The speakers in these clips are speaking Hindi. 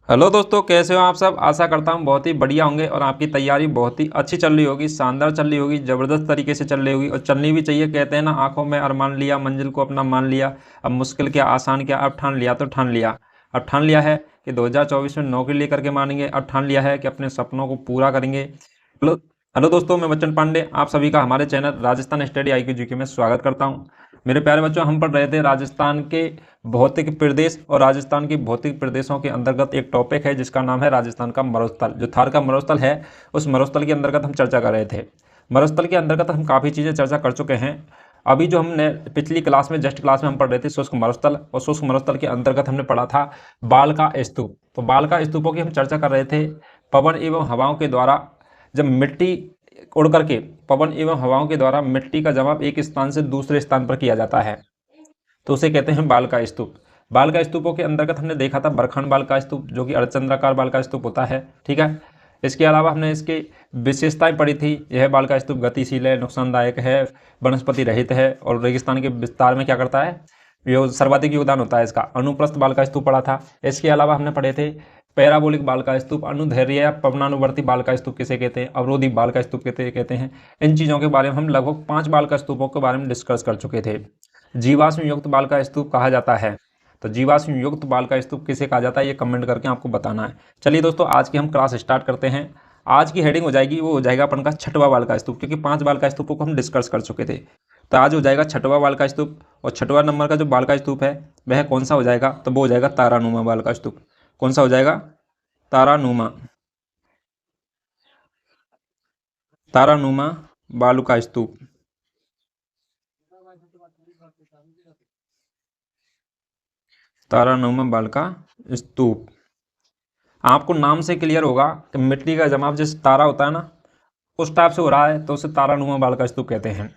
हेलो दोस्तों, कैसे हो आप सब। आशा करता हूँ बहुत ही बढ़िया होंगे और आपकी तैयारी बहुत ही अच्छी चल रही होगी, शानदार चल रही होगी, ज़बरदस्त तरीके से चल रही होगी और चलनी भी चाहिए। कहते हैं ना, आंखों में अरमान लिया, मंजिल को अपना मान लिया। अब मुश्किल क्या आसान क्या, अब ठान लिया तो ठान लिया। अब ठान लिया है कि 2024 में नौकरी लेकर के मानेंगे। अब ठान लिया है कि अपने सपनों को पूरा करेंगे। हेलो हेलो दोस्तों, मैं बच्चन पांडे आप सभी का हमारे channel Rajasthan study IQ GK में स्वागत करता हूँ। मेरे प्यारे बच्चों, हम पढ़ रहे थे राजस्थान के भौतिक प्रदेश और राजस्थान की भौतिक प्रदेशों के अंतर्गत एक टॉपिक है जिसका नाम है राजस्थान का मरुस्थल। जो थार का मरुस्थल है, उस मरुस्थल के अंतर्गत हम चर्चा कर रहे थे। मरुस्थल के अंतर्गत हम काफ़ी चीज़ें चर्चा कर चुके हैं। अभी जो हमने पिछली क्लास में, जस्ट क्लास में हम पढ़ रहे थे शुष्क मरुस्थल, और शुष्क मरुस्थल के अंतर्गत हमने पढ़ा था बाल का स्तूप। तो बाल का स्तूपों की हम चर्चा कर रहे थे। पवन एवं हवाओं के द्वारा जब मिट्टी उड़ करके, पवन एवं हवाओं के द्वारा मिट्टी का जमाव एक स्थान से दूसरे स्थान पर किया जाता है, तो उसे कहते हैं बाल का स्तूप। बाल का स्तूपों के अंतर्गत हमने देखा था बरखंड बाल का स्तूप, जो कि अर्धचंद्राकार बाल का स्तूप होता है। ठीक है। इसके अलावा हमने इसकी विशेषताएं पढ़ी थी। यह बाल का स्तूप गतिशील है, नुकसानदायक है, वनस्पति रहित है और रेगिस्तान के विस्तार में क्या करता है, यो सर्वाधिक योगदान होता है इसका। अनुप्रस्थ बाल का स्तूप पढ़ा था। इसके अलावा हमने पढ़े थे पैराबोलिक बाल का स्तूप, अनुदैर्घ्य या पवनानुवर्ती बाल का स्तूप किसे कहते हैं, अवरोधी बाल का स्तूप कहते हैं। इन चीज़ों के बारे में हम लगभग 5 बाल का स्तूपों के बारे में डिस्कस कर चुके थे। जीवाश्म युक्त बाल का स्तूप कहा जाता है। तो जीवाश्म युक्त बाल का स्तूप किसे कहा जाता है, ये कमेंट करके आपको बताना है। चलिए दोस्तों, आज की हम क्लास स्टार्ट करते हैं। आज की हेडिंग हो जाएगी, वो हो जाएगा अपन का छठवां बाल का स्तूप, क्योंकि 5 बाल का स्तूपों को हम डिस्कस कर चुके थे। तो आज हो जाएगा छठवां बाल का स्तूप। और छठवां नंबर का जो बाल का स्तूप है वह कौन सा हो जाएगा, तो वो हो जाएगा तारानुमा बाल का स्तूप। कौन सा हो जाएगा, तारानुमा। तारानुमा बालू का स्तूप। तारानुमा बाल का स्तूप। आपको नाम से क्लियर होगा कि मिट्टी का जमाव जिस तारा होता है ना, उस टाइप से हो रहा है, तो उसे तारानुमा बाल का स्तूप कहते हैं।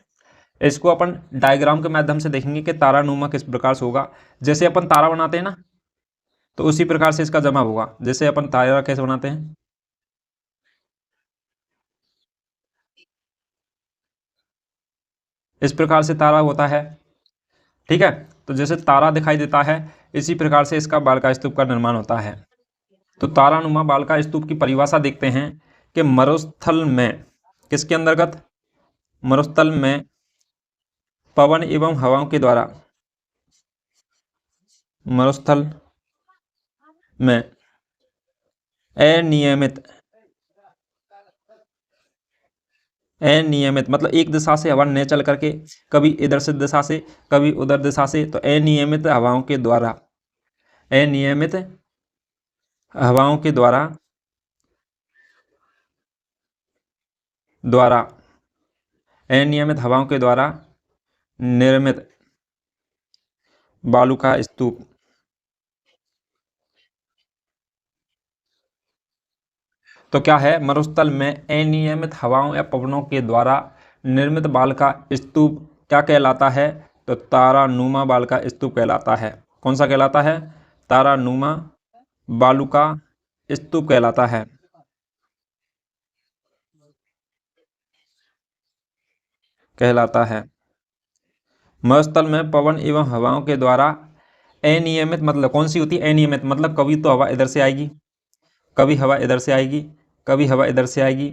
इसको अपन डायग्राम के माध्यम से देखेंगे कि तारानुमा किस प्रकार से होगा। जैसे अपन तारा बनाते हैं ना, तो उसी प्रकार से इसका जमाव होगा। जैसे अपन तारा कैसे बनाते हैं, इस प्रकार से तारा होता है। ठीक है। तो जैसे तारा दिखाई देता है, इसी प्रकार से इसका बाल का स्तूप का निर्माण होता है। तो तारानुमा बाल का स्तूप की परिभाषा देखते हैं कि मरुस्थल में, किसके अंतर्गत, मरुस्थल में पवन एवं हवाओं के द्वारा, मरुस्थल में अनियमित, अनियमित मतलब एक दिशा से हवा न चल करके, कभी इधर से दिशा से कभी उधर दिशा से, तो अनियमित हवाओं के द्वारा, अनियमित हवाओं के द्वारा द्वारा अनियमित हवाओं के द्वारा निर्मित बालू का स्तूप। तो क्या है, मरुस्थल में अनियमित हवाओं या पवनों के द्वारा निर्मित बाल का स्तूप क्या कहलाता है, तो तारानुमा बाल का स्तूप कहलाता है। कौन सा कहलाता है, तारानुमा बालू का स्तूप कहलाता है। कहलाता है। मरुस्थल में पवन एवं हवाओं के द्वारा अनियमित, मतलब कौन सी होती है अनियमित, मतलब कभी तो हवा इधर से आएगी, कभी हवा इधर से आएगी, कभी हवा इधर से आएगी,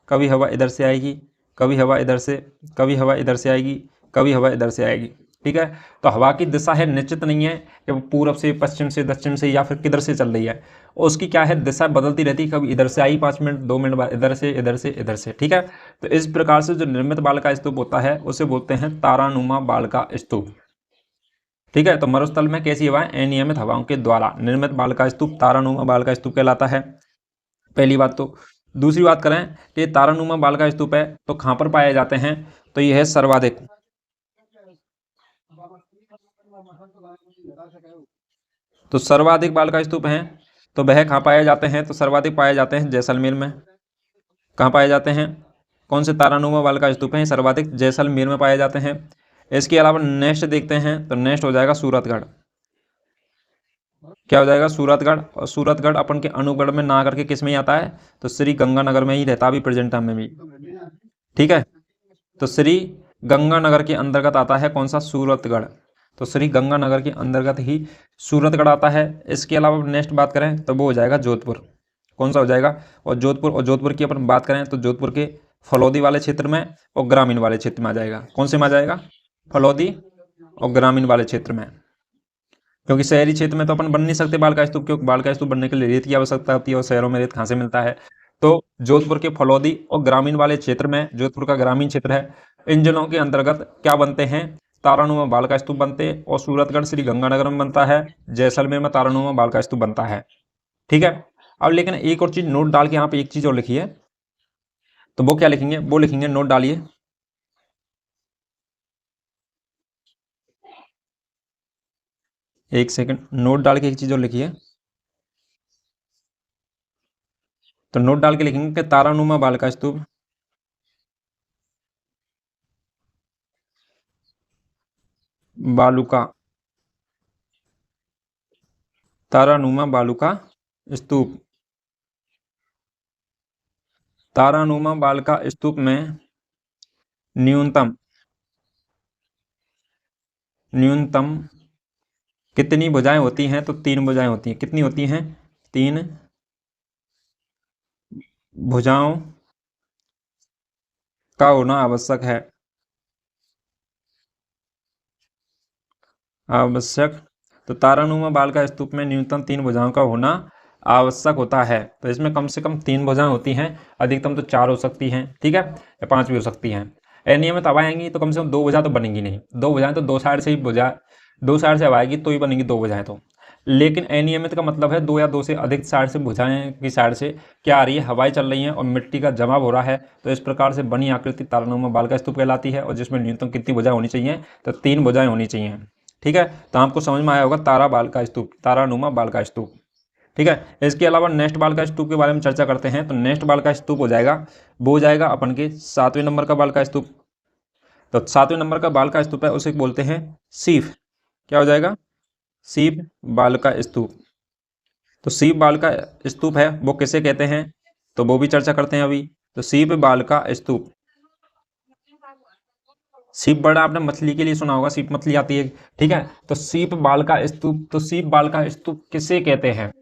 कभी हवा इधर से आएगी, कभी हवा इधर से, कभी हवा इधर से आएगी, कभी हवा इधर से आएगी। ठीक है। तो हवा की दिशा है, निश्चित नहीं है कि वो पूरब से, पश्चिम से, दक्षिण से या फिर किधर से चल रही है। उसकी क्या है, दिशा बदलती रहती है। कभी इधर से आई 5 मिनट 2 मिनट बाद, इधर से इधर से इधर से। ठीक है। तो इस प्रकार से जो निर्मित बाल का स्तूप होता है उसे बोलते हैं तारानुमा बाल का स्तूप। ठीक है। तो मरुस्थल में कैसी हवाएं, अनियमित हवाओं के द्वारा निर्मित बाल का स्तूप तारानुमा बाल का स्तूप कहलाता है। पहली बात तो। दूसरी बात करें कि तारानुमा बाल का स्तूप है तो कहाँ पर पाए जाते हैं, तो यह है सर्वाधिक, तो सर्वाधिक बाल का स्तूप हैं तो वह कहाँ पाए जाते हैं, तो सर्वाधिक पाए जाते हैं जैसलमेर में। कहाँ पाए जाते हैं, कौन से तारानुमा बाल का स्तूप हैं, सर्वाधिक जैसलमेर में पाए जाते हैं। इसके अलावा नेक्स्ट देखते हैं, तो नेक्स्ट हो जाएगा सूरतगढ़। क्या हो जाएगा, सूरतगढ़। और सूरतगढ़ अपन के अनूपगढ़ में ना करके किस में ही आता है, तो श्री गंगानगर में ही रहता अभी प्रेजेंट टाइम में भी। ठीक है। तो श्री गंगानगर के अंतर्गत आता है कौन सा, सूरतगढ़। तो श्री गंगानगर के अंतर्गत ही सूरतगढ़ आता है। इसके अलावा नेक्स्ट बात करें तो वो हो जाएगा जोधपुर। कौन सा हो जाएगा? और जोधपुर की अपन बात करें तो जोधपुर के फलौदी वाले क्षेत्र में और ग्रामीण वाले क्षेत्र में आ जाएगा। कौन से में आ जाएगा? फलौदी और ग्रामीण वाले क्षेत्र में। क्योंकि शहरी क्षेत्र में तो अपन बन नहीं सकते बाल का स्तूप, क्योंकि बाल का स्तूप बनने के लिए रेत की आवश्यकता होती है और शहरों में रेत कहाँ से मिलता है। तो जोधपुर के फलौदी और ग्रामीण वाले क्षेत्र में, जोधपुर का ग्रामीण क्षेत्र है, इन जिलों के अंतर्गत क्या बनते हैं? तारानुमा बाल का स्तूप बनते हैं। और सूरतगढ़ श्री गंगानगर में बनता है, जैसलमेर में तारानुमा बाल का स्तूप बनता है। ठीक है। अब लेकिन एक और चीज नोट डाल के यहाँ पे एक चीज और लिखी है, तो वो क्या लिखेंगे? वो लिखेंगे, नोट डालिए, एक सेकंड, नोट डाल के एक चीज और लिखिए। तो नोट डाल के लिखेंगे कि तारानुमा बाल का स्तूप बालू का, तारानुमा बालू का स्तूप, तारानुमा बाल का स्तूप में न्यूनतम कितनी भुजाएं होती हैं? तो 3 भुजाएं होती हैं। कितनी होती हैं? 3 भुजाओं का होना आवश्यक है। तो तारानुमा बाल का स्तूप में न्यूनतम 3 भुजाओं का होना आवश्यक होता है। तो इसमें कम से कम 3 भुजाएं होती हैं, अधिकतम तो 4 हो सकती हैं, ठीक है, या 5 भी हो सकती हैं। अनियमित हवा आएंगी तो कम से कम 2 भुजा तो बनेंगी नहीं। 2 भुजाएं तो 2 साइड से ही दो साइड से हवा आएगी तो ही बनेंगी 2 भुजाएं तो। लेकिन अनियमित का मतलब है 2 या 2 से अधिक साइड से भुजाएं की साइड से क्या आ रही है? हवाएं चल रही हैं और मिट्टी का जमाव हो रहा है। तो इस प्रकार से बनी आकृति तारानुमा बाल का स्तूप कहलाती है, और जिसमें न्यूनतम कितनी भुजाएं होनी चाहिए? तो 3 भुजाएं होनी चाहिए। ठीक है, तो आपको समझ में आया होगा तारा बाल का स्तूप, तारानुमा बाल का स्तूप। ठीक है, इसके अलावा नेक्स्ट बाल का स्तूप के बारे में चर्चा करते हैं। तो नेक्स्ट बाल का स्तूप हो जाएगा, वो हो जाएगा अपन के 7वें नंबर का बाल का स्तूप। तो 7वें नंबर का बाल का स्तूप है, उसे बोलते हैं शीफ। क्या हो जाएगा? शीफ बाल का स्तूप। तो शीफ बाल का स्तूप है वो किसे कहते हैं? तो वो भी चर्चा करते हैं अभी। तो शीफ बाल का स्तूप, सीप बड़ा आपने मछली के लिए सुना होगा, सीप मछली आती है, ठीक है। तो सीप बाल का स्तूप, तो सीप बाल का स्तूप किसे कहते हैं?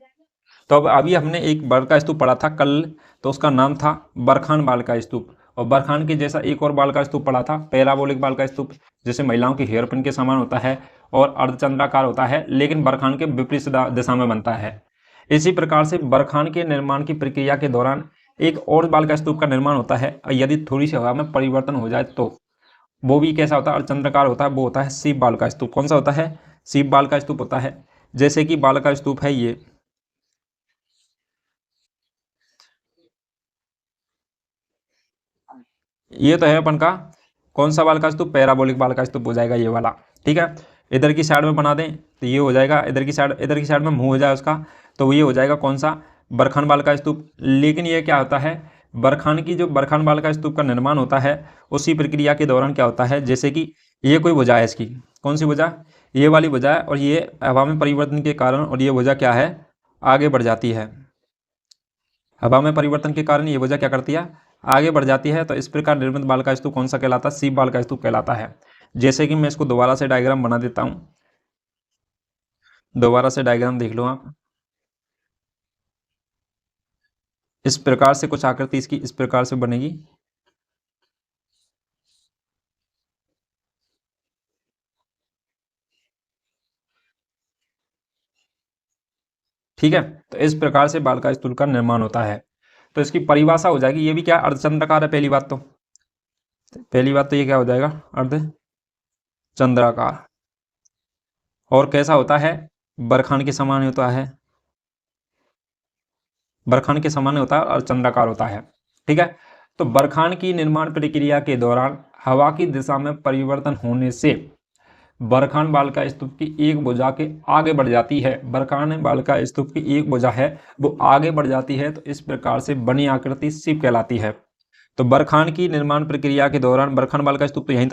तो अब अभी हमने एक बाल का स्तूप पढ़ा था कल, तो उसका नाम था बरखान बाल का स्तूप। और बरखान के जैसा एक और बाल का स्तूप पढ़ा था, पैराबोलिक बाल का स्तूप, जैसे महिलाओं की हेयर पिन के समान होता है और अर्धचंद्राकार होता है, लेकिन बरखान के विपरीत दिशा में बनता है। इसी प्रकार से बरखान के निर्माण की प्रक्रिया के दौरान एक और बाल का स्तूप का निर्माण होता है, और यदि थोड़ी सी हवा में परिवर्तन हो जाए तो वो भी कैसा होता है? अर्धचंद्राकार होता है। वो होता है सीप बाल का स्तूप। कौन सा होता है? सीप बाल का स्तूप होता है। जैसे कि बाल का स्तूप है ये तो है अपन का कौन सा बाल का स्तूप? पैराबोलिक बाल का स्तूप हो जाएगा ये वाला, ठीक है। इधर की साइड में बना दें तो ये हो जाएगा, इधर की साइड में मुंह हो जाए उसका, तो ये हो जाएगा कौन सा? बरखान बाल का स्तूप। लेकिन ये क्या होता है? बरखान बाल का स्तूप का निर्माण होता है, उसी प्रक्रिया के दौरान क्या होता है, जैसे कि ये कोई भुजा है इसकी, कौन सी भुजा? ये वाली भुजा है, और ये हवा में परिवर्तन के कारण, और ये भुजा क्या है? आगे बढ़ जाती है। हवा में परिवर्तन के कारण ये भुजा क्या करती है? आगे बढ़ जाती है। तो इस प्रकार निर्मित बाल का स्तूप कौन सा कहलाता है? सीप बाल का स्तूप कहलाता है। जैसे कि मैं इसको दोबारा से डायग्राम बना देता हूं, दोबारा से डायग्राम देख लो आप। इस प्रकार से कुछ आकृति इसकी इस प्रकार से बनेगी, ठीक है। तो इस प्रकार से बाल का स्तूप का निर्माण होता है। तो इसकी परिभाषा हो जाएगी, ये भी क्या? अर्धचंद्राकार है। पहली बात तो ये क्या हो जाएगा? अर्धचंद्राकार। और कैसा होता है? बरखान के समान होता है, बरखान के समान होता है और चंद्राकार होता है, ठीक है। तो बरखान की निर्माण प्रक्रिया के दौरान हवा की दिशा में परिवर्तन होने से बरखान बाल का स्तूप की एक भुजा के आगे बढ़ जाती है। बरखान बाल का स्तूप की एक भुजा है वो आगे बढ़ जाती है, तो इस प्रकार से बनी आकृति सीप कहलाती है। तो बरखान की निर्माण प्रक्रिया के दौरान बरखान बाल का स्तूप तो यहीं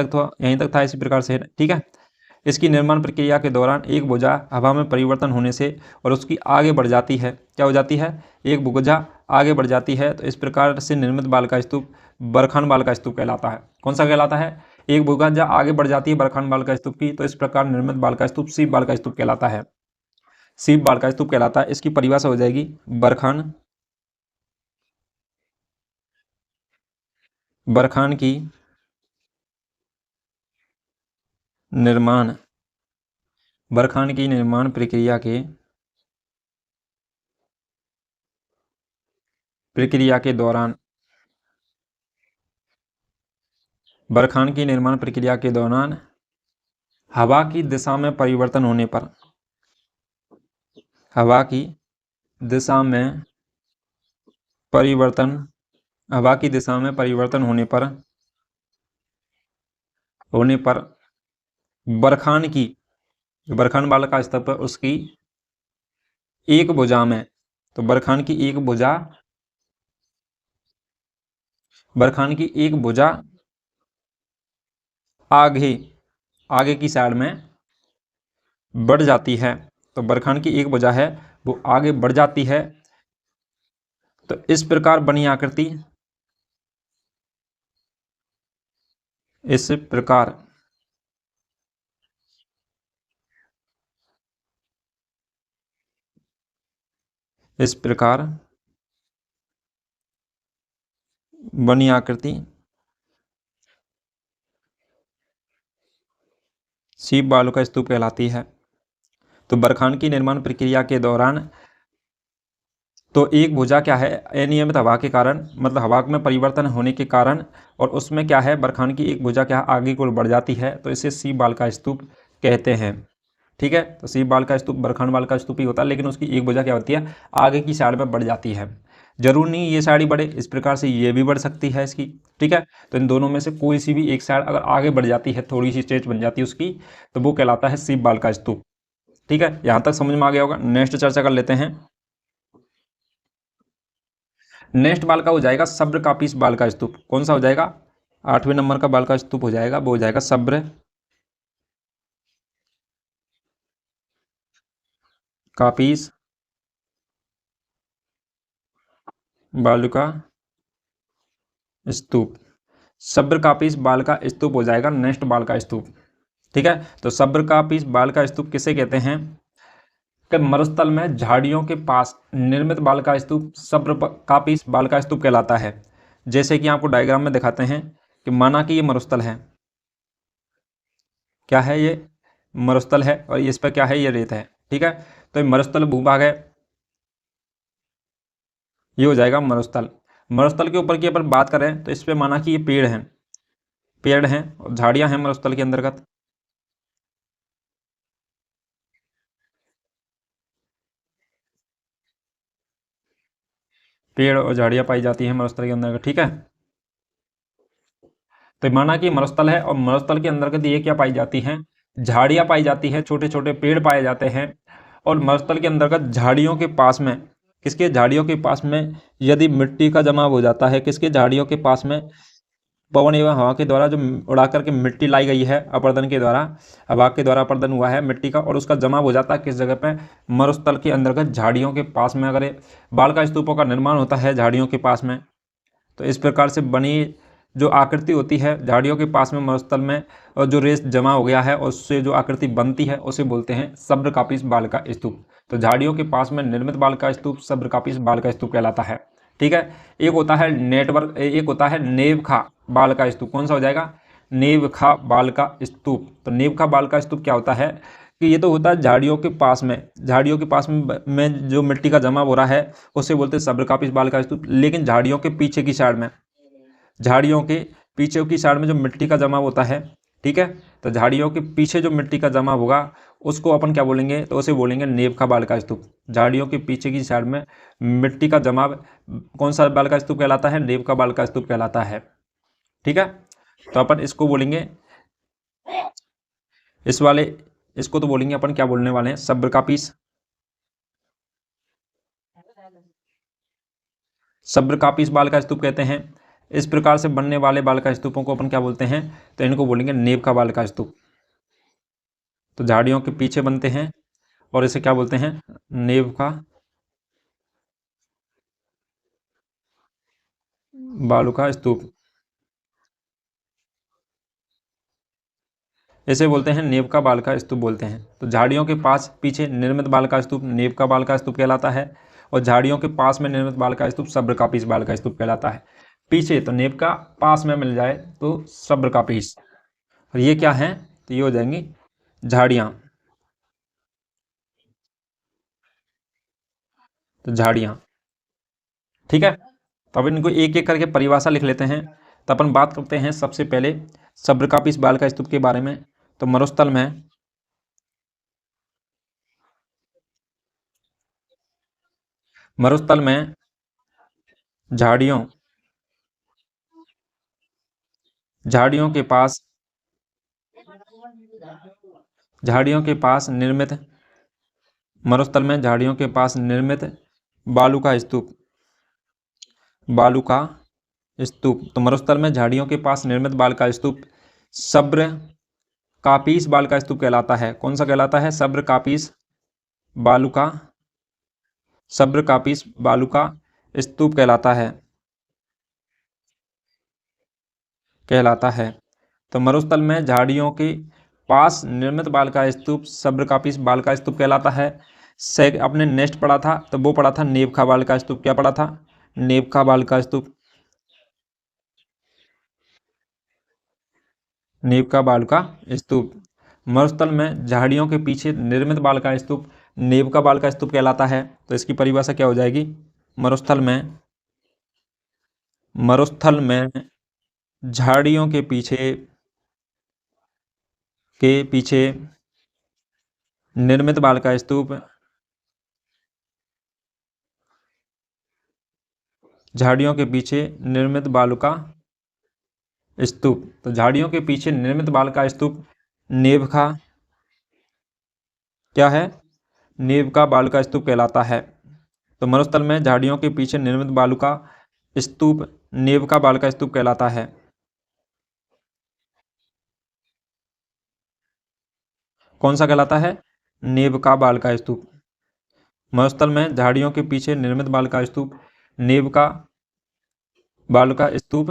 तक था इसी प्रकार से, ठीक है। इसकी निर्माण प्रक्रिया के दौरान एक भुजा हवा में परिवर्तन होने से और उसकी आगे बढ़ जाती है। क्या हो जाती है? एक भुजा आगे बढ़ जाती है। तो इस प्रकार से निर्मित बाल का स्तूप बरखान बाल का स्तूप कहलाता है। कौन सा कहलाता है? एक भुजा आगे बढ़ जाती है बरखान बालिका स्तूप की, तो इस प्रकार निर्मित बालिका स्तूप शिव बालिका स्तूप कहलाता है। शिव बालिका स्तूप कहलाता है। इसकी परिभाषा हो जाएगी बरखान की निर्माण प्रक्रिया के दौरान हवा की दिशा में परिवर्तन होने पर हवा की दिशा में परिवर्तन होने पर बरखान की बरखान बालिका स्तूप पर उसकी एक भुजा में, तो बरखान की एक भुजा आगे की साइड में बढ़ जाती है। तो बरखान की एक भुजा है वो आगे बढ़ जाती है। तो इस प्रकार बनी आकृति बनी आकृति शिव बालिका स्तूप कहलाती है। तो बरखान की निर्माण प्रक्रिया के दौरान तो एक भुजा क्या है, अनियमित हवा के कारण, मतलब हवा में परिवर्तन होने के कारण, और उसमें क्या है बरखान की एक भुजा क्या आगे को बढ़ जाती है, तो इसे शिव बालिका स्तूप कहते हैं। ठीक है, तो शिव बालिका स्तूप बरखान बालिका स्तूप ही होता है, लेकिन उसकी एक भुजा क्या होती है आगे की साइड में बढ़ जाती है। जरूर नहीं ये साइड ही बढ़े, इस प्रकार से ये भी बढ़ सकती है इसकी। ठीक है, तो इन दोनों में से कोई सी भी एक साइड अगर आगे बढ़ जाती है, थोड़ी सी स्टेज बन जाती है उसकी, तो वो कहलाता है शिव बालिका स्तूप। ठीक है, यहां तक समझ में आ गया होगा। नेक्स्ट चर्चा कर लेते हैं। नेक्स्ट बाल का हो जाएगा सब्र का पीस बाल का स्तूप। कौन सा हो जाएगा, 8वें नंबर का बाल का स्तूप हो जाएगा, वो हो जाएगा सब्र का पीस बाल का स्तूप। सब्र का पीस बाल का स्तूप हो जाएगा नेक्स्ट बाल का स्तूप। ठीक है, तो सब्र का पीस बाल का स्तूप किसे कहते हैं कि मरुस्थल में झाड़ियों के पास निर्मित बाल का स्तूप सब्र का पीस बाल का स्तूप कहलाता है। जैसे कि आपको डायग्राम में दिखाते हैं कि माना कि ये मरुस्थल है, क्या है ये मरुस्थल है, और इस पर क्या है ये रेत है। ठीक है, तो ये मरुस्थल भूभाग है, ये हो जाएगा मरुस्थल। मरुस्थल के ऊपर की अपन बात करें तो इस पे माना कि ये पेड़ हैं और झाड़ियां हैं मरुस्थल के अंतर्गत। पेड़ और झाड़ियां पाई जाती हैं मरुस्थल के अंतर्गत। ठीक है, तो माना कि मरुस्थल है और मरुस्थल के अंतर्गत ये क्या पाई जाती हैं, झाड़ियां पाई जाती हैं, छोटे छोटे पेड़ पाए जाते हैं। और मरुस्थल के अंतर्गत झाड़ियों के पास में, किसके झाड़ियों के पास में यदि मिट्टी का जमाव हो जाता है, किसके झाड़ियों के पास में पवन एवं हवा के द्वारा जो उड़ा करके मिट्टी लाई गई है अपर्दन के द्वारा, हवा के द्वारा अपर्दन हुआ है मिट्टी का, और उसका जमा हो जाता है किस जगह पे, मरुस्थल के अंतर्गत झाड़ियों के पास में। अगर बाल का स्तूपों का निर्माण होता है झाड़ियों के पास में, तो इस प्रकार से बनी जो आकृति होती है झाड़ियों के पास में मरुस्थल में, और जो रेत जमा हो गया है उससे जो आकृति बनती है उसे बोलते हैं सब्र का पीस बाल का स्तूप। तो झाड़ियों के पास में निर्मित बाल का स्तूप सब्र का पीस बाल का स्तूप कहलाता है। ठीक है, एक होता है एक होता है नेवखा बाल का स्तूप। कौन सा हो जाएगा, नेवखा बाल का स्तूप। तो नेवखा बाल का स्तूप क्या होता है कि ये तो होता है झाड़ियों के पास में, में जो मिट्टी का जमा हो रहा है उसे बोलते हैं सब्र का पीस बाल का स्तूप। लेकिन झाड़ियों के पीछे की साइड में, झाड़ियों के पीछे की साइड में जो मिट्टी का जमा होता है, ठीक है, तो झाड़ियों के पीछे जो मिट्टी का जमा होगा उसको अपन क्या बोलेंगे, तो उसे बोलेंगे नेव का बाल का स्तूप। झाड़ियों के पीछे की साइड में मिट्टी का जमाव कौन सा बाल का स्तूप कहलाता है, नेव का बाल का स्तूप कहलाता है। ठीक है, तो अपन इसको बोलेंगे, इस वाले इसको तो बोलेंगे अपन क्या बोलने वाले हैं, सब्र का पीस, सब्र का पीस बाल का स्तूप कहते हैं। इस प्रकार से बनने वाले बाल का स्तूपों को अपन क्या बोलते हैं, तो इनको बोलेंगे नेव का बाल का स्तूप। तो झाड़ियों के पीछे बनते हैं और इसे क्या बोलते हैं, नेव का बालू का स्तूप। इसे बोलते हैं नेव का बाल का स्तूप बोलते हैं। तो झाड़ियों के पास पीछे निर्मित बाल का स्तूप नेव का बाल का स्तूप कहलाता है, और झाड़ियों के पास में निर्मित बाल का स्तूप सब्र का पीस बाल का स्तूप कहलाता है। पीछे तो नेव का, पास में मिल जाए तो सब्र का पीस। और ये क्या है, तो ये हो जाएंगी झाड़ियाँ। तो झाड़ियाँ, ठीक है। तो अब इनको एक एक करके परिभाषा लिख लेते हैं। तो अपन बात करते हैं सबसे पहले सब्र का पीस बाल का स्तूप के बारे में। तो मरुस्थल में झाड़ियों झाड़ियों के पास झाड़ियों के पास निर्मित मरुस्थल में झाड़ियों के पास निर्मित बालू का स्तूप तो मरुस्थल में झाड़ियों के पास निर्मित बाल का स्तूप सब्र का पीस बाल का स्तूप कहलाता है। कौन सा कहलाता है, सब्र का पीस बालू का स्तूप कहलाता है। तो मरुस्थल में झाड़ियों के पास निर्मित बाल का स्तूप सब्र का पीस बाल का स्तूप कहलाता है। अपने नेक्स्ट पढ़ा था, तो वो पढ़ा था नेव का बाल का स्तूप। क्या पढ़ा था, नेव का बाल का स्तूप, नेव का बाल का स्तूप। मरुस्थल में झाड़ियों के पीछे निर्मित बाल का स्तूप नेव का बाल का स्तूप कहलाता है। तो इसकी परिभाषा क्या हो जाएगी, मरुस्थल में झाड़ियों के पीछे निर्मित बाल का स्तूप झाड़ियों के पीछे निर्मित बालू का स्तूप। तो झाड़ियों के पीछे निर्मित बाल का स्तूप नेव का क्या है, नेव का बाल का स्तूप कहलाता है। तो मरुस्थल में झाड़ियों के पीछे निर्मित बालू का स्तूप नेव का बाल का स्तूप कहलाता है। कौन सा कहलाता है, नेव का बाल का स्तूप। मरुस्थल में झाड़ियों के पीछे निर्मित बाल का स्तूप नेव का बाल का स्तूप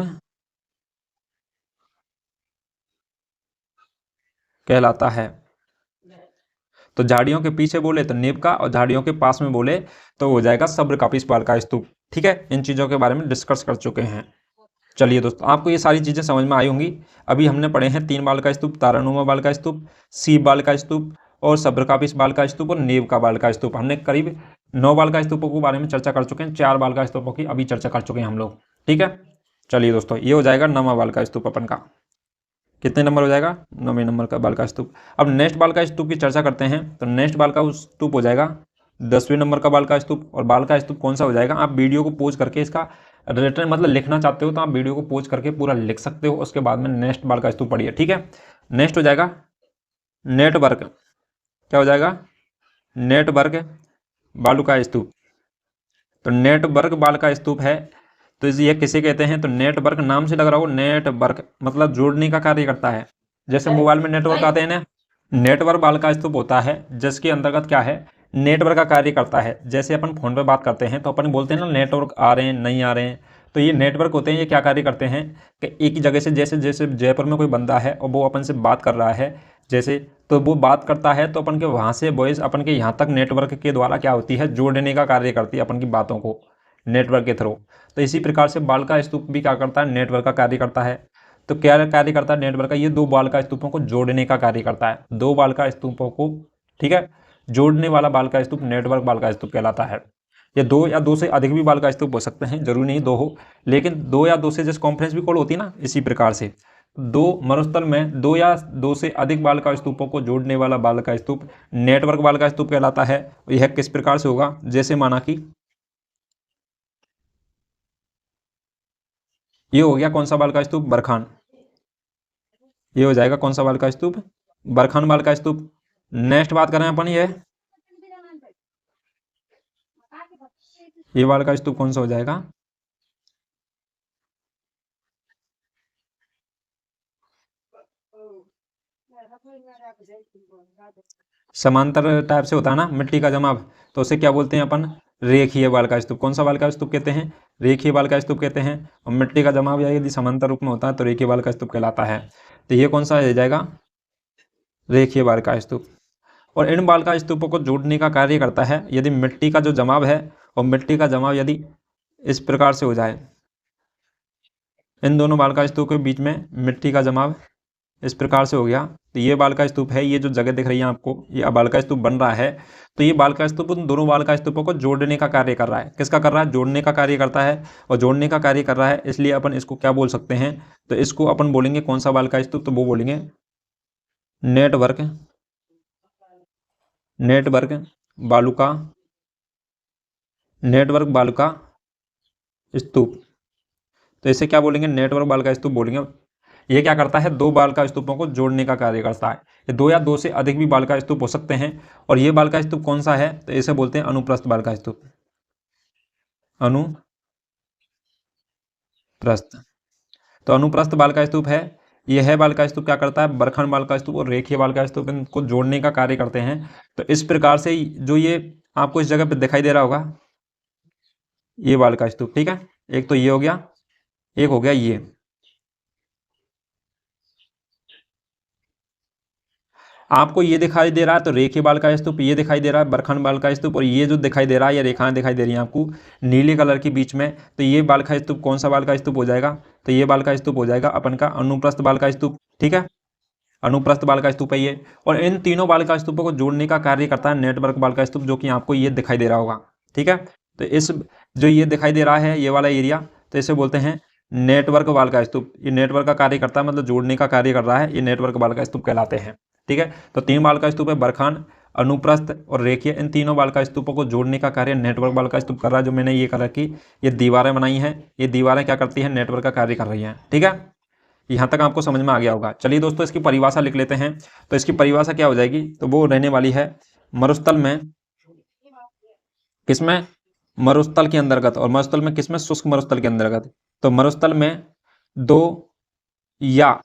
कहलाता है। तो झाड़ियों के पीछे बोले तो नेव का, और झाड़ियों के पास में बोले तो हो जाएगा सब्र का पीस बाल का स्तूप। ठीक है, इन चीज़ों के बारे में डिस्कस कर चुके हैं। चलिए दोस्तों, आपको ये सारी चीज़ें समझ में आई होंगी। अभी हमने पढ़े हैं 3 बाल का स्तूप, तारानुमा बाल का स्तूप, सीप बाल का स्तूप, और सब्र का पीस बाल का स्तूप, और नेव का बाल का स्तूप। हमने करीब 9 बाल का स्तूपों के बारे में चर्चा कर चुके हैं, 4 बाल का स्तूपों की अभी चर्चा कर चुके हैं हम लोग। ठीक है, चलिए दोस्तों, ये हो जाएगा 9वां बाल का स्तूप अपन का। कितने नंबर हो जाएगा, 9वें नंबर का बाल का स्तूप। अब नेक्स्ट बाल का स्तूप की चर्चा करते हैं। तो नेक्स्ट बाल का स्तूप हो जाएगा 10वें नंबर का बाल का स्तूप। और बाल का स्तूप कौन सा हो जाएगा, आप वीडियो को पोज करके इसका रिटर्न मतलब लिखना चाहते हो तो आप वीडियो को पोज करके पूरा लिख सकते हो, उसके बाद में नेक्स्ट बाल का स्तूप पढ़िए। ठीक है, नेक्स्ट हो जाएगा नेटवर्क। क्या हो जाएगा, नेटवर्क बालू का स्तूप। तो नेटवर्क बाल का स्तूप है, तो ये किसे कहते हैं, तो नेटवर्क नाम से लग रहा हो, नेटवर्क मतलब जोड़ने का कार्य करता है। जैसे मोबाइल में नेटवर्क आते हैं ना, नेटवर्क बाल का स्तूप होता है जिसके अंतर्गत क्या है, नेटवर्क का कार्य करता है। जैसे अपन फोन पे बात करते हैं तो अपन बोलते हैं ना नेटवर्क आ रहे हैं नहीं आ रहे हैं, तो ये नेटवर्क होते हैं। ये क्या कार्य करते हैं कि एक ही जगह से, जैसे जयपुर में कोई बंदा है और वो अपन से बात कर रहा है जैसे, तो वो बात करता है तो अपन के वहाँ से वॉइस अपन के यहाँ तक नेटवर्क के द्वारा क्या होती है, जोड़ने का कार्य करती है अपन की बातों को नेटवर्क के थ्रू। तो इसी प्रकार से बाल का स्तूप भी क्या करता है, नेटवर्क का कार्य करता है। तो क्या कार्य करता है नेटवर्क का, ये 2 बाल का स्तूपों को जोड़ने का कार्य करता है। 2 बाल का स्तूपों को, ठीक है, जोड़ने वाला बाल का स्तूप नेटवर्क बाल का स्तूप कहलाता है। ये 2 या 2 से अधिक भी बाल का स्तूप हो सकते हैं, जरूरी नहीं 2 हो, लेकिन 2 या 2 से जैसे कॉन्फ्रेंस भी कॉल होती है ना, इसी प्रकार से 2 मरुस्थल में 2 या 2 से अधिक बाल का स्तूपों को जोड़ने वाला बाल का स्तूप नेटवर्क बाल का स्तूप कहलाता है। यह किस प्रकार से होगा, जैसे माना कि ये हो गया कौन सा बाल का स्तूप, बरखान। ये हो जाएगा कौन सा बाल का स्तूप, बरखान बाल का स्तूप। नेक्स्ट बात करें अपन, ये बाल का स्तूप कौन सा हो जाएगा, समांतर टाइप से होता है ना मिट्टी का जमाव, तो उसे क्या बोलते हैं अपन, रेखीय बाल का स्तूप। कौन सा बाल का स्तूप कहते हैं, रेखीय बाल का स्तूप कहते हैं। और मिट्टी का जमाव या यदि समांतर रूप में होता है तो रेखीय बाल का स्तूप कहलाता है। तो ये कौन सा हो जाएगा, रेखीय बालका स्तूप। और इन बालका स्तूपों को जोड़ने का कार्य करता है यदि मिट्टी का जो जमाव है और मिट्टी का जमाव यदि इस प्रकार से हो जाए, इन दोनों बालका स्तूप के बीच में मिट्टी का जमाव इस प्रकार से हो गया, तो ये बालका स्तूप है, ये जो जगह दिख रही है आपको, ये बालका स्तूप बन रहा है। तो ये बालका स्तूप उन दोनों बालका स्तूपों को जोड़ने का कार्य कर रहा है। किसका कर रहा है? जोड़ने का कार्य करता है। और जोड़ने का कार्य कर रहा है इसलिए अपन इसको क्या बोल सकते हैं? तो इसको अपन बोलेंगे कौन सा बालका स्तूप? तो वो बोलेंगे नेटवर्क, नेटवर्क बालुका, नेटवर्क बालुका स्तूप। तो इसे क्या बोलेंगे? नेटवर्क बालका स्तूप बोलेंगे। ये क्या करता है? दो बालका स्तूपों को जोड़ने का कार्य करता है। ये दो या दो से अधिक भी बालका स्तूप हो सकते हैं। और ये बालका स्तूप कौन सा है? तो इसे बोलते हैं अनुप्रस्थ बालका स्तूप, अनुप्रस्थ। तो अनुप्रस्थ बालका स्तूप है, यह है बालका स्तूप क्या करता है? बरखंड बालका स्तूप और रेखीय बालका स्तूप इनको जोड़ने का कार्य करते हैं। तो इस प्रकार से जो ये आपको इस जगह पे दिखाई दे रहा होगा, ये बालका स्तूप, ठीक है। एक तो ये हो गया, एक हो गया ये। आपको ये दिखाई दे रहा है तो रेखीय बालका स्तूप, ये दिखाई दे रहा है बरखंड बालका स्तूप, और ये जो दिखाई दे रहा है, ये रेखाएं दिखाई दे रही हैं आपको नीले कलर के बीच में, तो ये बालका स्तूप कौन सा बालका स्तूप हो जाएगा? तो ये बालका स्तूप हो जाएगा अपन का अनुप्रस्थ बालका स्तूप, ठीक है। अनुप्रस्थ बालका स्तूप है ये। और इन तीनों बालका स्तूपों को जोड़ने का कार्य करता है नेटवर्क बालका स्तूप, जो कि आपको ये दिखाई दे रहा होगा, ठीक है। तो इस जो ये दिखाई दे रहा है ये वाला एरिया, तो इसे बोलते हैं नेटवर्क बालका स्तूप। ये नेटवर्क का कार्य करता है, मतलब जोड़ने का कार्य कर रहा है, ये नेटवर्क बालका स्तूप कहलाते हैं, ठीक है। तो तीन बालका स्तूप है, बरखंड, अनुप्रस्थ और रेखीय। इन तीनों बालका स्तूपों को जोड़ने का कार्य नेटवर्क बालका स्तूप कर रहा है। जो मैंने ये कलर की ये दीवारें बनाई हैं, ये दीवारें क्या करती हैं? नेटवर्क का कार्य कर रही हैं, ठीक है। यहाँ तक आपको समझ में आ गया होगा। चलिए दोस्तों, इसकी परिभाषा लिख लेते हैं। तो इसकी परिभाषा क्या हो जाएगी? तो वो रहने वाली है मरुस्थल में, किसमें? मरुस्थल के अंतर्गत। और मरुस्थल में किसमें? शुष्क मरुस्थल के अंतर्गत। तो मरुस्थल में दो या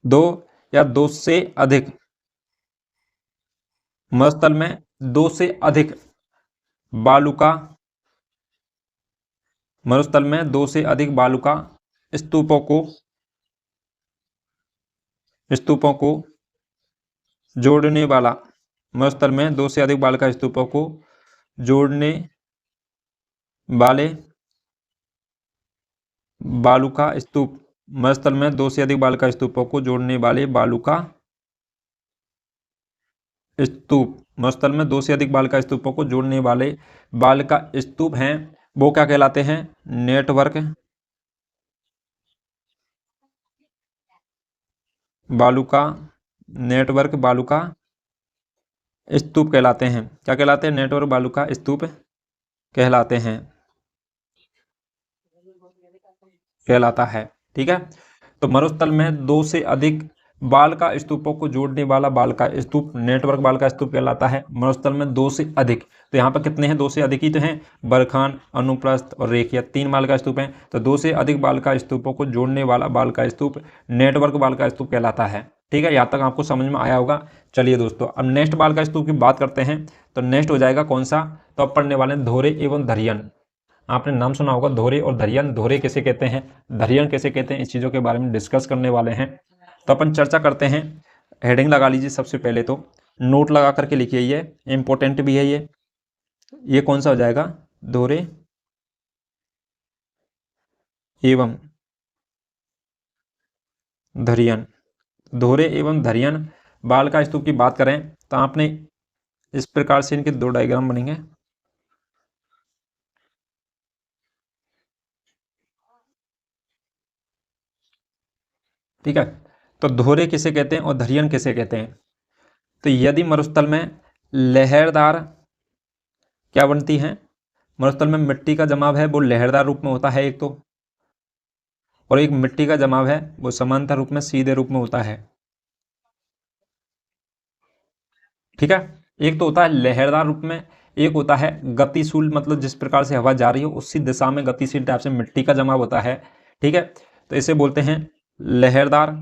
दो से अधिक, मरुस्थल में दो से अधिक बालुका, मरुस्थल में दो से अधिक बालुका स्तूपों को जोड़ने वाला, मरुस्थल में दो से अधिक बालुका स्तूपों को जोड़ने वाले बालुका स्तूप, मरुस्थल में दो से अधिक बालुका स्तूपों को जोड़ने वाले बालुका स्तूप, मरुस्थल में दो से अधिक बालुका स्तूपों को जोड़ने वाले बालुका स्तूप हैं, वो क्या कहलाते हैं? नेटवर्क बालुका, नेटवर्क बालुका स्तूप कहलाते हैं। क्या कहलाते हैं? नेटवर्क बालुका स्तूप कहलाते हैं, कहलाता है, ठीक है। तो मरुस्थल में दो से अधिक बालका स्तूपों को जोड़ने वाला बालका स्तूप नेटवर्क बालका स्तूप कहलाता है। मरुस्थल में दो से अधिक, तो यहाँ पर कितने हैं? दो से अधिक ही तो हैं, बरखंड, अनुप्रस्थ और रेखीय, तीन बालका स्तूप हैं। तो दो से अधिक बालका स्तूपों को जोड़ने वाला बालका स्तूप नेटवर्क बालका स्तूप कहलाता है, ठीक है। यहाँ तक आपको समझ में आया होगा। चलिए दोस्तों, अब नेक्स्ट बालका स्तूप की बात करते हैं। तो नेक्स्ट हो जाएगा कौन सा? तो अब पढ़ने वाले धोरे एवं धरियन। आपने नाम सुना होगा धोरे और धरियन। धोरे कैसे कहते हैं, धरियन कैसे कहते हैं, इस चीज़ों के बारे में डिस्कस करने वाले हैं। तो अपन चर्चा करते हैं। हेडिंग लगा लीजिए सबसे पहले, तो नोट लगा करके लिखिए, ये इंपॉर्टेंट भी है। ये कौन सा हो जाएगा? धोरे एवं धरियन। धोरे एवं धरियन बालका स्तूप की बात करें तो आपने इस प्रकार से इनके दो डायग्राम बनेंगे, ठीक है। तो धोरे किसे कहते हैं और धरियन किसे कहते हैं? तो यदि मरुस्थल में लहरदार क्या बनती है, मरुस्थल में मिट्टी का जमाव है वो लहरदार रूप में होता है एक तो, और एक मिट्टी का जमाव है वो समांतर रूप में सीधे रूप में होता है, ठीक है। एक तो होता है लहरदार रूप में, एक होता है गतिशील, मतलब जिस प्रकार से हवा जा रही हो उसी दिशा में गतिशील टाइप से मिट्टी का जमाव होता है, ठीक है। तो इसे बोलते हैं लहरदार,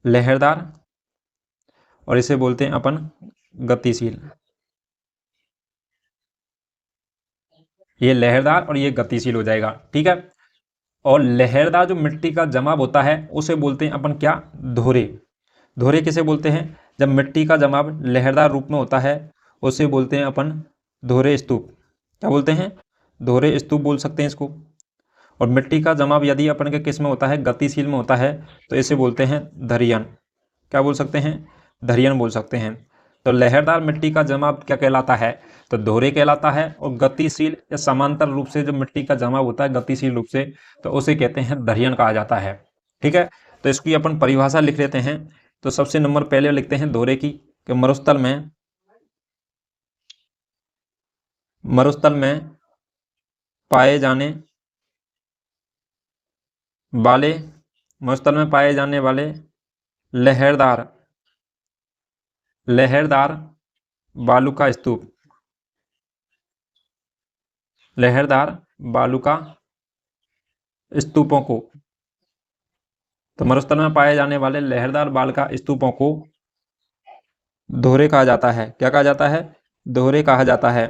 लहरदार, और इसे बोलते हैं अपन गतिशील। ये लहरदार और ये गतिशील हो जाएगा, ठीक है। और लहरदार जो मिट्टी का जमाव होता है उसे बोलते हैं अपन क्या, धोरे। धोरे किसे बोलते हैं, जब मिट्टी का जमाव लहरदार रूप में होता है उसे बोलते हैं अपन धोरे स्तूप। क्या बोलते हैं, धोरे स्तूप बोल सकते हैं इसको। और मिट्टी का जमाव यदि अपन के किस में होता है, गतिशील में होता है, तो इसे बोलते हैं धरियन। क्या बोल सकते हैं, धरियन बोल सकते हैं। तो लहरदार मिट्टी का जमाव क्या कहलाता है, तो धोरे कहलाता है। और गतिशील या समांतर रूप से जो मिट्टी का जमाव होता है गतिशील रूप से, तो उसे कहते हैं धरियन कहा जाता है। ठीक है, तो इसकी अपन परिभाषा लिख लेते हैं। तो सबसे नंबर पहले लिखते हैं धोरे की, कि मरुस्थल में पाए जाने वाले लहरदार बालू का स्तूपों को, तो मरुस्थल में पाए जाने वाले लहरदार बाल का स्तूपों को धोरे कहा जाता है। क्या कहा जाता है, धोरे कहा जाता है।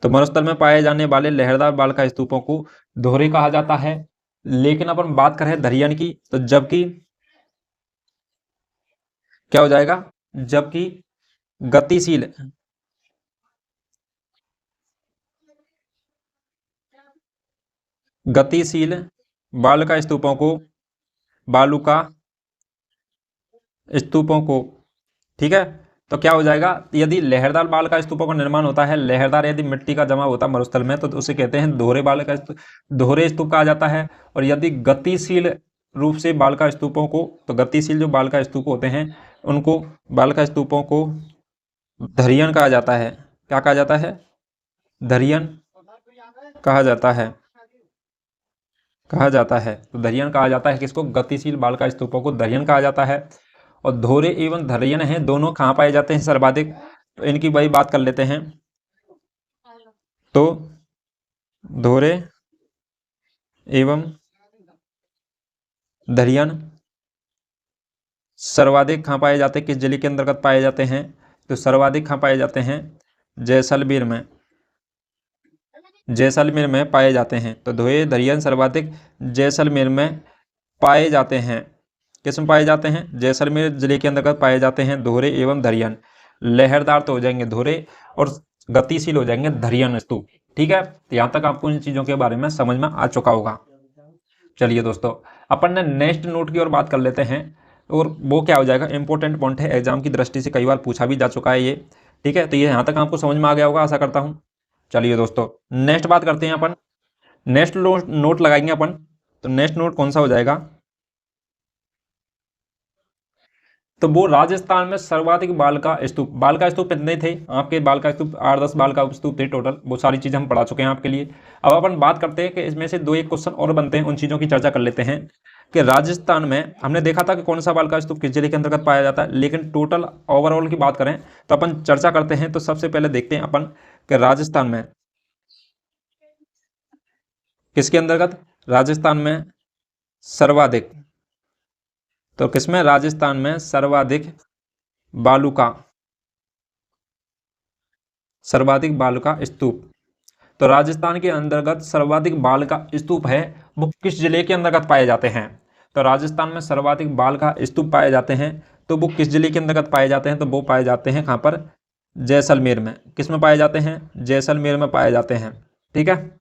तो मरुस्थल में पाए जाने वाले लहरदार बाल का स्तूपों को धोरे कहा जाता है। लेकिन अपन बात करें धरियन की, तो जबकि क्या हो जाएगा, जबकि गतिशील बाल का स्तूपों को बालू का स्तूपों को, ठीक है, तो क्या हो जाएगा, यदि लहरदार बाल का स्तूपों का निर्माण होता है, लहरदार यदि मिट्टी का जमा होता है मरुस्थल में, तो उसे कहते हैं दोहरे स्तूप कहा जाता है। और यदि गतिशील रूप से बाल का स्तूपों को, तो गतिशील जो बाल का स्तूप होते हैं उनको, बाल का स्तूपों को धरियन कहा जाता है। क्या कहा जाता है, धरियन कहा जाता है। तो धरियन कहा जाता है किसको, गतिशील बाल का स्तूपों को धरियन कहा जाता है। और धोरे एवं धरियन हैं दोनों कहाँ पाए जाते हैं सर्वाधिक, तो इनकी वही बात कर लेते हैं। तो धोरे एवं धरियन सर्वाधिक कहाँ पाए जाते हैं, किस जिले के अंतर्गत पाए जाते हैं, तो सर्वाधिक कहाँ पाए जाते हैं, जैसलमेर में पाए जाते हैं। तो धोरे धरियन सर्वाधिक जैसलमेर में पाए जाते हैं। किस में पाए जाते हैं, जैसलमेर जिले के अंतर्गत पाए जाते हैं धोरे एवं धरियन। लहरदार तो हो जाएंगे धोरे और गतिशील हो जाएंगे धरियन स्तूप। ठीक है, तो यहाँ तक आपको इन चीज़ों के बारे में समझ में आ चुका होगा। चलिए दोस्तों, अपन ने नेक्स्ट नोट की ओर बात कर लेते हैं। और वो क्या हो जाएगा, इंपॉर्टेंट पॉइंट है, एग्जाम की दृष्टि से कई बार पूछा भी जा चुका है ये। ठीक है, तो ये यहाँ तक आपको समझ में आ गया होगा, आशा करता हूँ। चलिए दोस्तों, नेक्स्ट बात करते हैं अपन, नेक्स्ट नोट लगाएंगे अपन। तो नेक्स्ट नोट कौन सा हो जाएगा, तो वो राजस्थान में सर्वाधिक बाल का स्तूप कितने थे आपके, बाल का स्तूप 8-10 बाल का स्तूप थे टोटल। वो सारी चीज़ें हम पढ़ा चुके हैं आपके लिए। अब अपन बात करते हैं कि इसमें से 2-1 क्वेश्चन और बनते हैं, उन चीज़ों की चर्चा कर लेते हैं। कि राजस्थान में हमने देखा था कि कौन सा बाल का स्तूप किस जिले के अंतर्गत पाया जाता है, लेकिन टोटल ओवरऑल की बात करें तो अपन चर्चा करते हैं। तो सबसे पहले देखते हैं अपन कि राजस्थान में किसके अंतर्गत, राजस्थान में सर्वाधिक, तो किसमें, राजस्थान में सर्वाधिक बालू का स्तूप। तो राजस्थान के अंतर्गत सर्वाधिक बाल का स्तूप है, वो किस जिले के अंतर्गत पाए जाते हैं। तो राजस्थान में सर्वाधिक बाल का स्तूप पाए जाते हैं, तो वो किस जिले के अंतर्गत पाए जाते हैं, तो वो पाए जाते हैं कहाँ पर, जैसलमेर में। किस में पाए जाते हैं, जैसलमेर में पाए जाते हैं। ठीक है,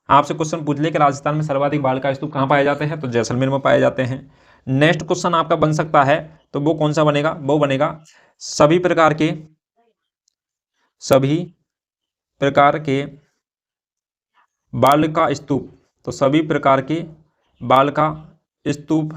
आपसे क्वेश्चन पूछ ले कि राजस्थान में सर्वाधिक बाल का स्तूप कहाँ पाए जाते हैं, तो जैसलमेर में पाए जाते हैं। नेक्स्ट क्वेश्चन आपका बन सकता है, तो वो कौन सा बनेगा, वो बनेगा सभी प्रकार के बाल का स्तूप। तो सभी प्रकार के बाल का स्तूप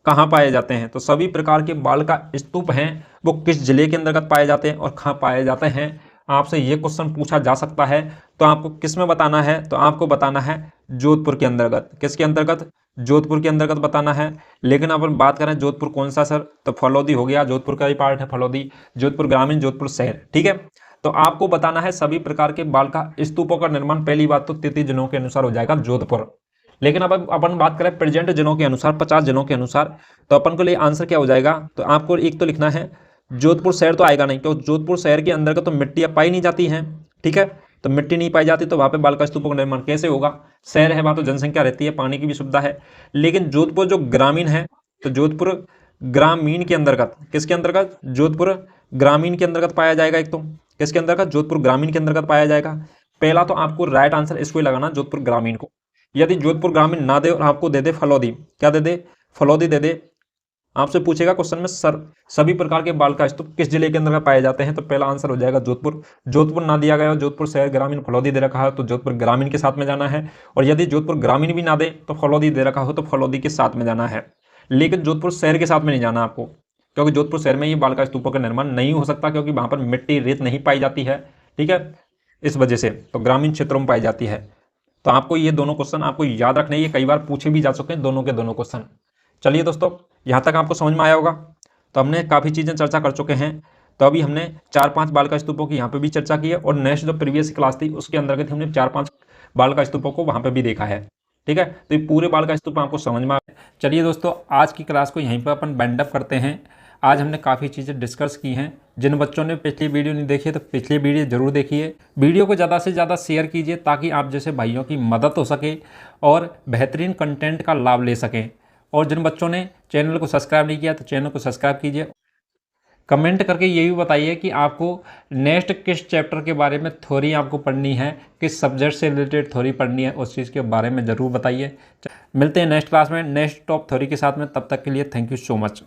कहाँ पाए जाते हैं, तो सभी प्रकार के बाल का स्तूप हैं वो किस जिले के अंतर्गत पाए जाते हैं और कहाँ पाए जाते हैं। आपसे ये क्वेश्चन पूछा जा सकता है। तो आपको किस में बताना है, तो आपको बताना है जोधपुर के अंतर्गत। किसके अंतर्गत, जोधपुर के अंतर्गत बताना है। लेकिन अपन बात करें जोधपुर कौन सा सर, तो फलौदी हो गया, जोधपुर का ही पार्ट है फलौदी, जोधपुर ग्रामीण, जोधपुर शहर। ठीक है, तो आपको बताना है सभी प्रकार के बाल का स्तूपों का निर्माण, पहली बात तो 33 जिलों के अनुसार हो जाएगा जोधपुर। लेकिन अब अपन बात करें प्रेजेंट जिलों के अनुसार, 50 जिलों के अनुसार, तो अपन को लिए आंसर क्या हो जाएगा, तो आपको एक तो लिखना है जोधपुर शहर, तो आएगा नहीं क्योंकि जोधपुर शहर के अंदर का तो मिट्टियाँ पाई नहीं जाती हैं। ठीक है, तो मिट्टी नहीं पाई जाती तो वहाँ पे बालिका स्तूपों का निर्माण कैसे होगा। शहर है, वहाँ तो जनसंख्या रहती है, पानी की भी सुविधा है। लेकिन जोधपुर जो ग्रामीण है, तो जोधपुर ग्रामीण के अंतर्गत, किसके अंतर्गत, जोधपुर ग्रामीण के अंतर्गत पाया जाएगा। एक तो किसके अंतर्गत, जोधपुर ग्रामीण के अंतर्गत पाया जाएगा। पहला तो आपको राइट आंसर इसको ही लगाना, जोधपुर ग्रामीण को। यदि जोधपुर ग्रामीण ना दे और आपको दे दे फलौदी, क्या दे दे, फलौदी दे दे, आपसे पूछेगा क्वेश्चन में सर सभी प्रकार के बालिका स्तूप किस जिले के अंदर पाए जाते हैं, तो पहला आंसर हो जाएगा जोधपुर। जोधपुर ना दिया गया हो, जोधपुर शहर ग्रामीण फलौदी दे रखा है, तो जोधपुर ग्रामीण के साथ में जाना है। और यदि जोधपुर ग्रामीण भी ना दे तो फलौदी दे रखा हो तो फलौदी के साथ में जाना है। लेकिन जोधपुर शहर के साथ में नहीं जाना आपको, क्योंकि जोधपुर शहर में ये बालिका स्तूपों का निर्माण नहीं हो सकता, क्योंकि वहाँ पर मिट्टी रेत नहीं पाई जाती है, ठीक है, इस वजह से तो ग्रामीण क्षेत्रों में पाई जाती है। तो आपको ये दोनों क्वेश्चन आपको याद रखने, ये कई बार पूछे भी जा चुके हैं दोनों के दोनों क्वेश्चन। चलिए दोस्तों, यहाँ तक आपको समझ में आया होगा। तो हमने काफ़ी चीज़ें चर्चा कर चुके हैं। तो अभी हमने 4-5 बालिका स्तूपों की यहाँ पे भी चर्चा की है, और नेक्स्ट जो प्रीवियस क्लास थी उसके अंतर्गत हमने 4-5 बालिका स्तूपों को वहाँ पे भी देखा है, ठीक है। तो ये पूरे बालिका स्तूप आपको समझ में आया। चलिए दोस्तों, आज की क्लास को यहीं पर अपन वाइंड अप करते हैं। आज हमने काफ़ी चीज़ें डिस्कस की हैं। जिन बच्चों ने पिछली वीडियो नहीं देखी तो पिछली वीडियो जरूर देखिए। वीडियो को ज़्यादा से ज़्यादा शेयर कीजिए ताकि आप जैसे भाइयों की मदद हो सके और बेहतरीन कंटेंट का लाभ ले सकें। और जिन बच्चों ने चैनल को सब्सक्राइब नहीं किया तो चैनल को सब्सक्राइब कीजिए। कमेंट करके ये भी बताइए कि आपको नेक्स्ट किस चैप्टर के बारे में थ्योरी आपको पढ़नी है, किस सब्जेक्ट से रिलेटेड थ्योरी पढ़नी है, उस चीज़ के बारे में ज़रूर बताइए। मिलते हैं नेक्स्ट क्लास में नेक्स्ट टॉप थ्योरी के साथ में। तब तक के लिए थैंक यू सो मच।